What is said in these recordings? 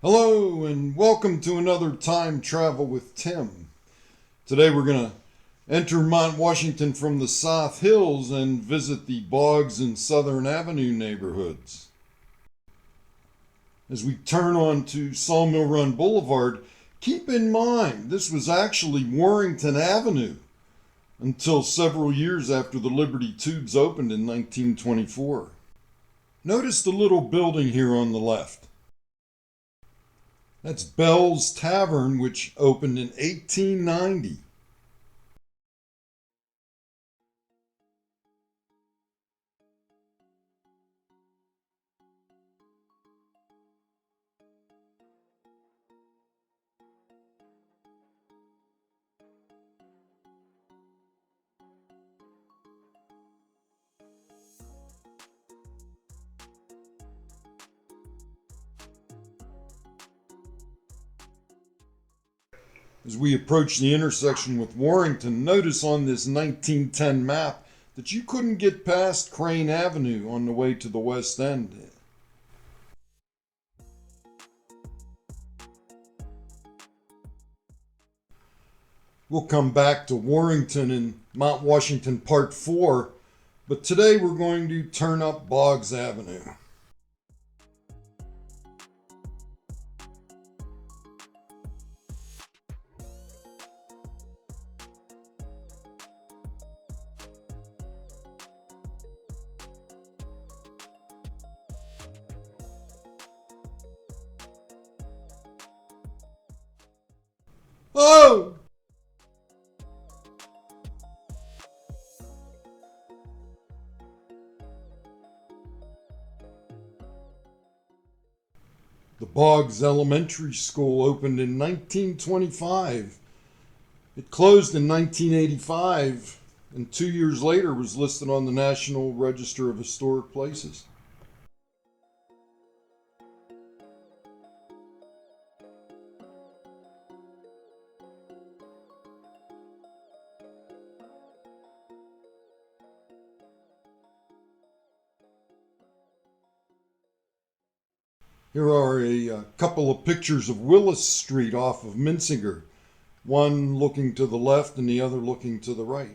Hello and welcome to another Time Travel with Tim. Today we're going to enter Mount Washington from the South Hills and visit the Boggs and Southern Avenue neighborhoods. As we turn onto Sawmill Run Boulevard, keep in mind this was actually Warrington Avenue until several years after the Liberty Tubes opened in 1924. Notice the little building here on the left. That's Bell's Tavern, which opened in 1890. As we approach the intersection with Warrington, notice on this 1910 map that you couldn't get past Crane Avenue on the way to the West End. We'll come back to Warrington in Mount Washington Part 4, but today we're going to turn up Boggs Avenue. Oh! The Boggs Elementary School opened in 1925. It closed in 1985 and 2 years later was listed on the National Register of Historic Places. Here are a couple of pictures of Willis Street off of Minsinger, one looking to the left and the other looking to the right.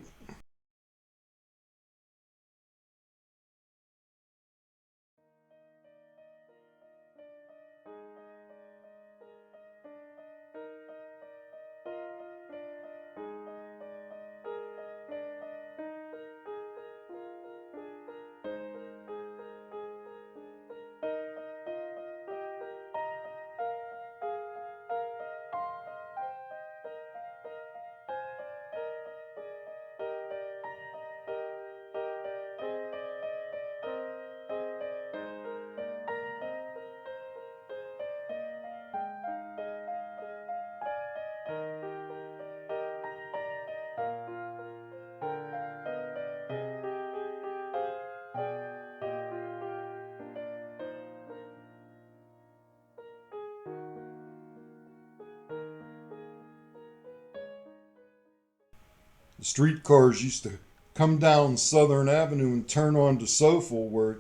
The streetcars used to come down Southern Avenue and turn onto Sofel, where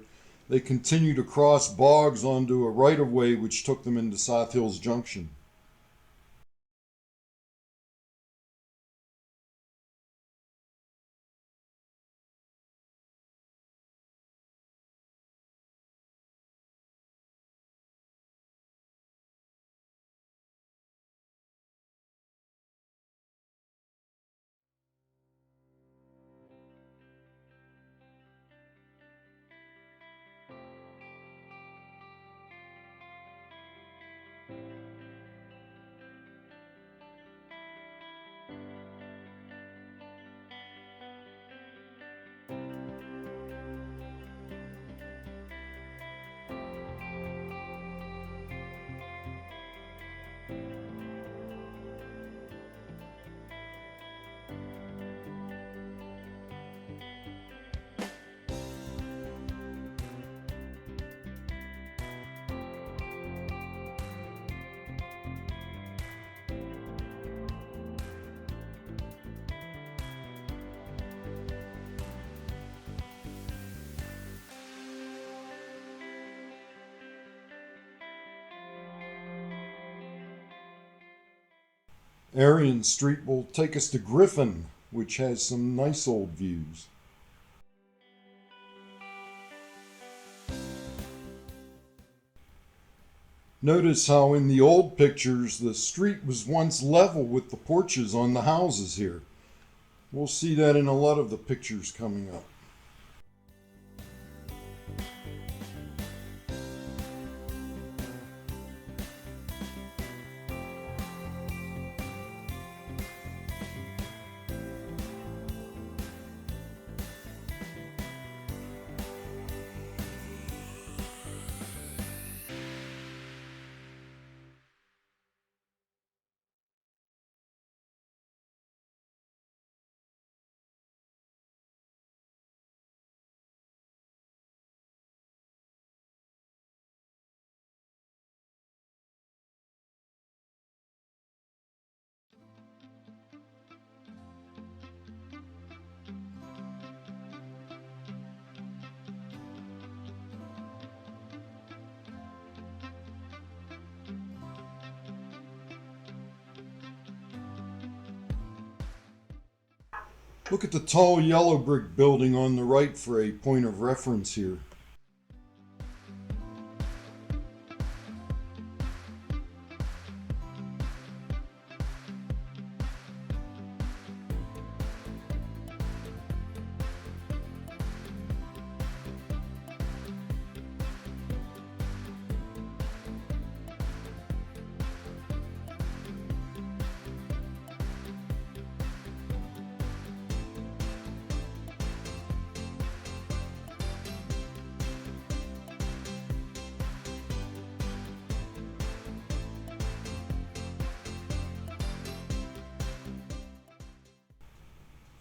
they continued to cross Boggs onto a right-of-way which took them into South Hills Junction. Arion Street will take us to Griffin, which has some nice old views. Notice how in the old pictures the street was once level with the porches on the houses here. We'll see that in a lot of the pictures coming up. Look at the tall yellow brick building on the right for a point of reference here.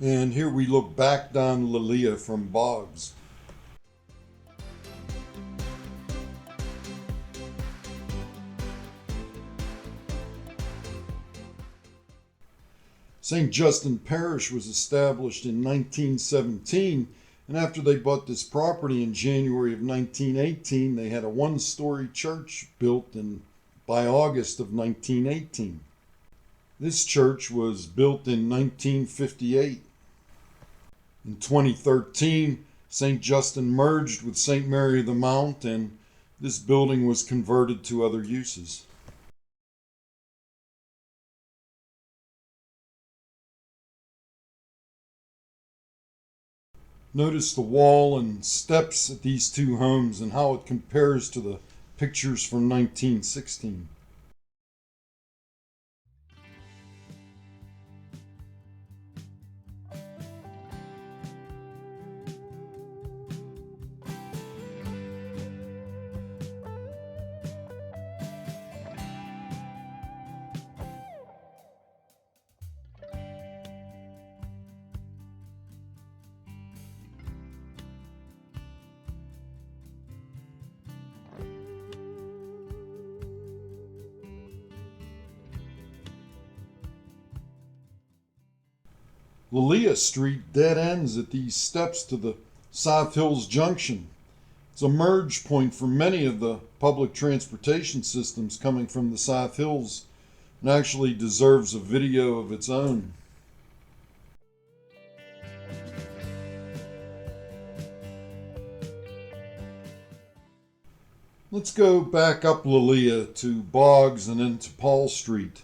And here we look back down Lilia from Boggs. St. Justin Parish was established in 1917, and after they bought this property in January of 1918, they had a one-story church built by August of 1918. This church was built in 1958. In 2013, St. Justin merged with St. Mary of the Mount, and this building was converted to other uses. Notice the wall and steps at these two homes and how it compares to the pictures from 1916. Lilia Street dead ends at these steps to the South Hills Junction. It's a merge point for many of the public transportation systems coming from the South Hills and actually deserves a video of its own. Let's go back up Lilia to Boggs and then to Paul Street.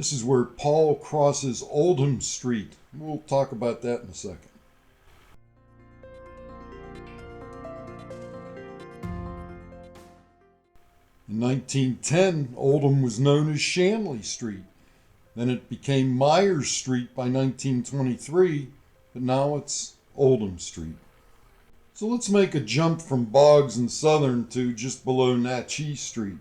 This is where Paul crosses Oldham Street. We'll talk about that in a second. In 1910, Oldham was known as Shanley Street. Then it became Myers Street by 1923, but now it's Oldham Street. So let's make a jump from Boggs and Southern to just below Natchez Street.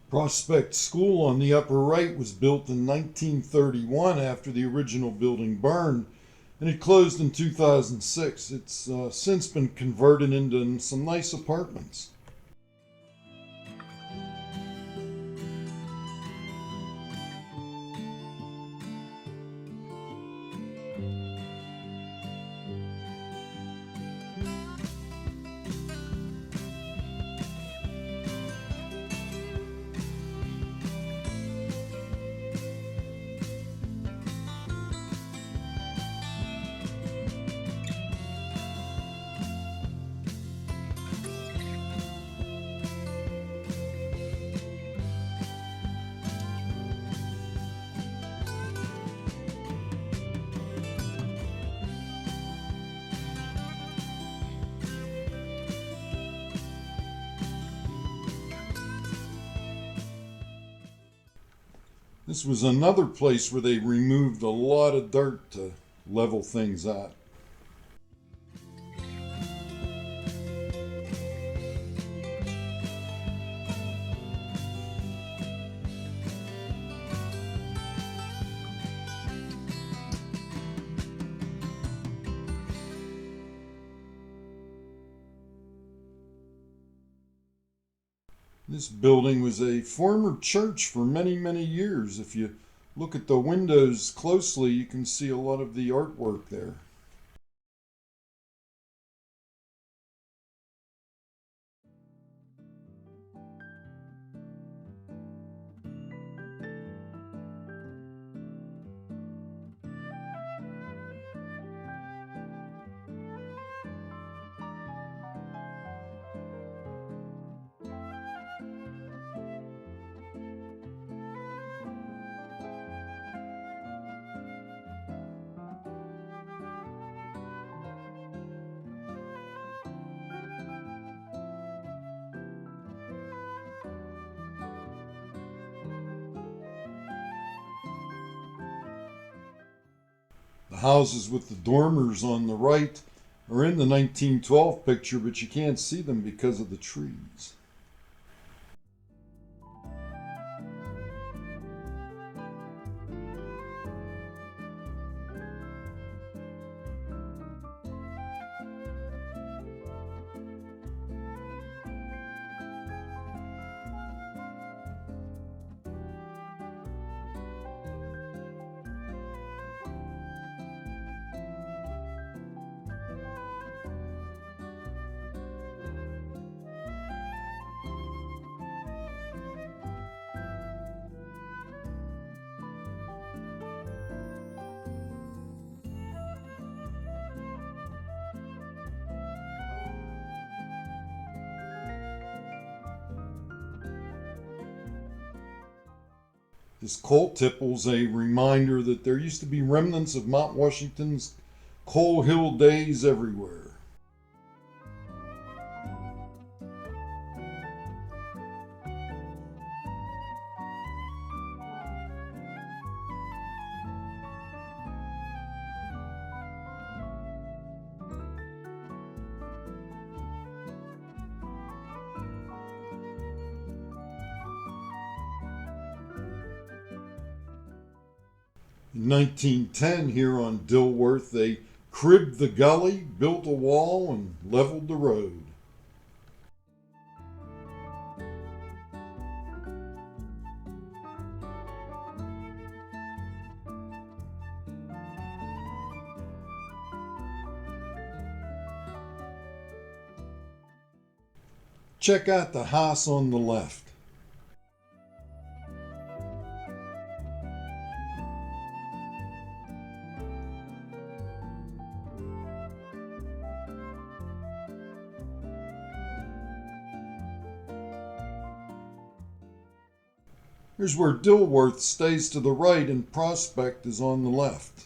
Prospect School on the upper right was built in 1931 after the original building burned, and it closed in 2006. It's since been converted into some nice apartments. This was another place where they removed a lot of dirt to level things out. This building was a former church for many, many years. If you look at the windows closely, you can see a lot of the artwork there. The houses with the dormers on the right are in the 1912 picture, but you can't see them because of the trees. This coal tipple's a reminder that there used to be remnants of Mount Washington's coal hill days everywhere. In 1910, here on Dilworth, they cribbed the gully, built a wall, and leveled the road. Check out the house on the left. Here's where Dilworth stays to the right and Prospect is on the left.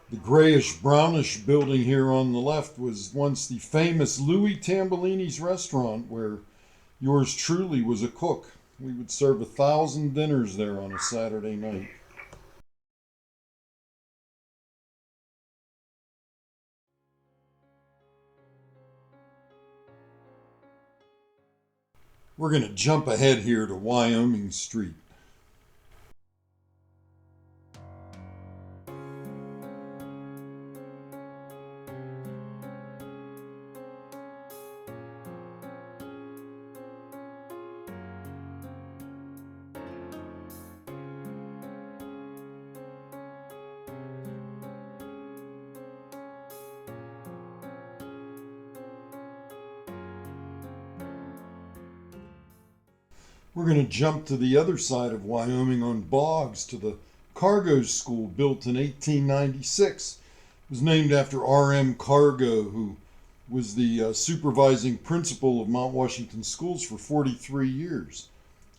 The grayish-brownish building here on the left was once the famous Louis Tambellini's restaurant where yours truly was a cook. We would serve 1,000 dinners there on a Saturday night. We're going to jump ahead here to Wyoming Street. We're going to jump to the other side of Wyoming on Boggs to the cargo school built in 1896. It was named after R.M. Cargo, who was the supervising principal of Mount Washington schools for 43 years.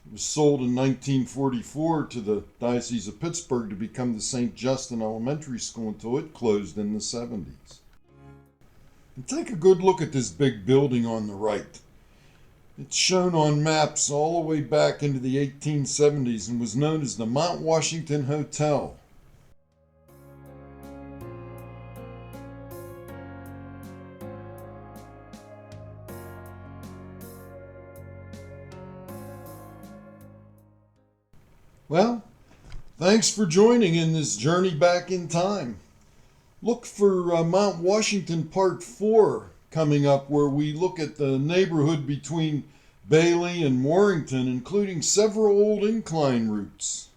It was sold in 1944 to the Diocese of Pittsburgh to become the St. Justin Elementary School until it closed in the 70s. And take a good look at this big building on the right. It's shown on maps all the way back into the 1870s and was known as the Mount Washington Hotel. Well, thanks for joining in this journey back in time. Look for Mount Washington Part 4 coming up, where we look at the neighborhood between Bailey and Warrington, including several old incline routes.